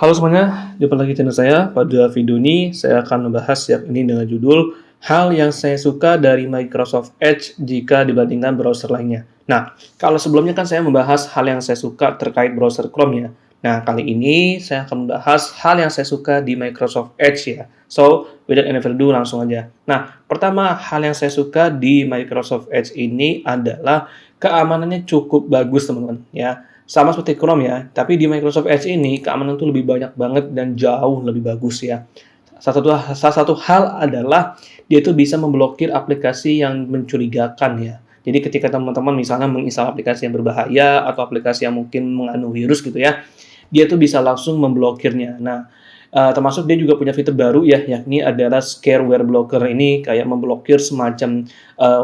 Halo semuanya, jumpa lagi channel saya. Pada video ini, saya akan membahas yakni dengan judul hal yang saya suka dari Microsoft Edge jika dibandingkan browser lainnya. Nah, kalau sebelumnya kan saya membahas hal yang saya suka terkait browser Chrome ya. Nah, kali ini saya akan membahas hal yang saya suka di Microsoft Edge ya. So, without any further ado, langsung aja. Nah, pertama hal yang saya suka di Microsoft Edge ini adalah keamanannya cukup bagus teman-teman ya. Sama seperti Chrome ya, tapi di Microsoft Edge ini keamanan tuh lebih banyak banget dan jauh lebih bagus ya. Salah satu hal adalah dia itu bisa memblokir aplikasi yang mencurigakan ya. Jadi ketika teman-teman misalnya menginstal aplikasi yang berbahaya atau aplikasi yang mungkin mengandung virus gitu ya, dia tuh bisa langsung memblokirnya. Nah, termasuk dia juga punya fitur baru ya, yakni adalah scareware blocker ini kayak memblokir semacam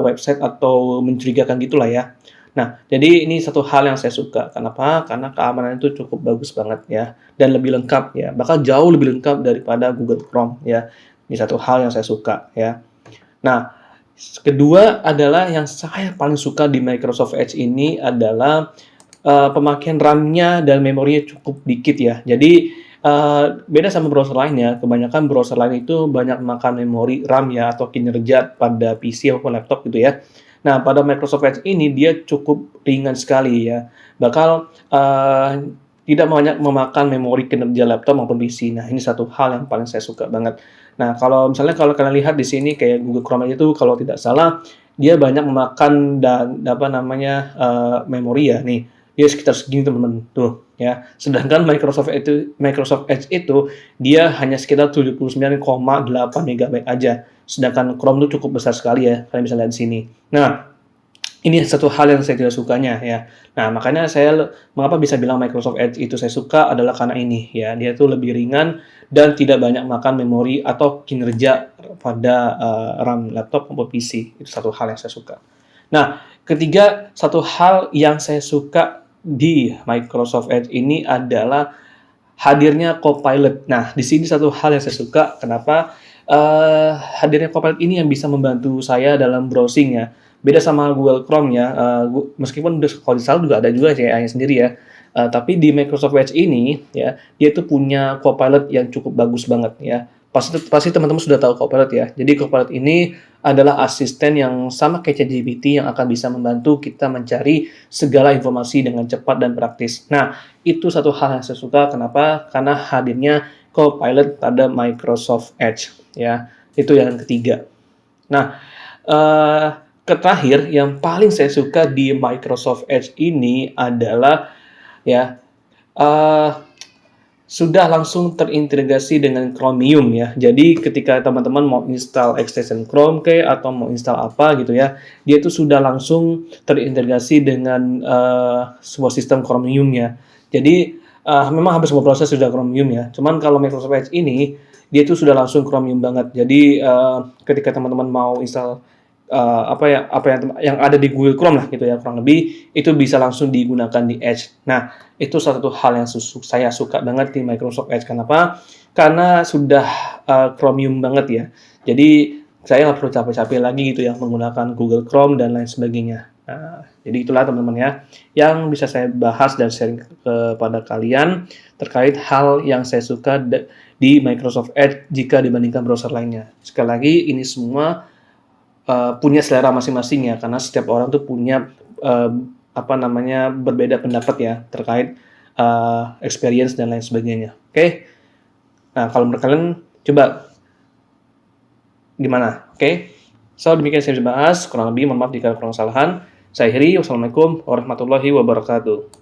website atau mencurigakan gitulah ya. Nah, jadi ini satu hal yang saya suka. Kenapa? Karena keamanan itu cukup bagus banget ya, dan lebih lengkap ya, bahkan jauh lebih lengkap daripada Google Chrome ya. Ini satu hal yang saya suka ya. Nah, kedua adalah yang saya paling suka di Microsoft Edge ini adalah pemakaian RAM-nya dan memorinya cukup dikit ya. Jadi beda sama browser lain ya, kebanyakan browser lain itu banyak makan memori RAM ya atau kinerja pada PC maupun laptop gitu ya. Nah, pada Microsoft Edge ini dia cukup ringan sekali ya, bakal tidak banyak memakan memori kinerja laptop maupun PC. Nah, ini satu hal yang paling saya suka banget. Nah, kalau kalian lihat di sini kayak Google Chrome aja tuh kalau tidak salah dia banyak memakan dan apa namanya memori ya nih. Dia sekitar segini teman-teman tuh ya. Sedangkan Microsoft Edge itu dia hanya sekitar 79,8 MB aja. Sedangkan Chrome itu cukup besar sekali ya. Kalian bisa lihat di sini. Nah, ini satu hal yang saya tidak sukanya ya. Nah, makanya mengapa bisa bilang Microsoft Edge itu saya suka adalah karena ini ya. Dia tuh lebih ringan dan tidak banyak makan memori atau kinerja pada RAM laptop maupun PC. Itu satu hal yang saya suka. Nah, ketiga, satu hal yang saya suka di Microsoft Edge ini adalah hadirnya Copilot. Nah, di sini satu hal yang saya suka, kenapa hadirnya Copilot ini yang bisa membantu saya dalam browsing ya. Beda sama Google Chrome ya, meskipun kalau di sana juga ada juga sih AI sendiri ya. Tapi di Microsoft Edge ini ya, dia itu punya Copilot yang cukup bagus banget ya. Pasti teman-teman sudah tahu Copilot ya. Jadi Copilot ini adalah asisten yang sama kayak ChatGPT yang akan bisa membantu kita mencari segala informasi dengan cepat dan praktis. Nah, itu satu hal yang saya suka. Kenapa? Karena hadirnya Copilot pada Microsoft Edge ya. Itu yang ketiga. Nah, terakhir yang paling saya suka di Microsoft Edge ini adalah ya sudah langsung terintegrasi dengan Chromium ya. Jadi ketika teman-teman mau install extension Chrome atau mau install apa gitu ya, dia itu sudah langsung terintegrasi dengan sebuah sistem Chromium ya. Jadi memang hampir semua proses sudah Chromium ya. Cuman kalau Microsoft Edge ini dia itu sudah langsung Chromium banget. Jadi ketika teman-teman mau install apa yang ada di Google Chrome lah gitu ya, kurang lebih itu bisa langsung digunakan di Edge. Nah, itu satu hal yang saya suka banget di Microsoft Edge. Kenapa? Karena sudah Chromium banget ya. Jadi saya nggak perlu capek-capek lagi gitu ya menggunakan Google Chrome dan lain sebagainya. Nah, jadi itulah teman-teman ya yang bisa saya bahas dan sharing kepada kalian terkait hal yang saya suka di Microsoft Edge jika dibandingkan browser lainnya. Sekali lagi ini semua punya selera masing-masing ya, karena setiap orang tuh punya berbeda pendapat ya terkait experience dan lain sebagainya. Oke. Nah, kalau menurut kalian coba gimana? Oke. So, demikian saya bisa bahas. Kurang lebih mohon maaf jika ada kurang kesalahan. Saya akhiri. Wassalamualaikum warahmatullahi wabarakatuh.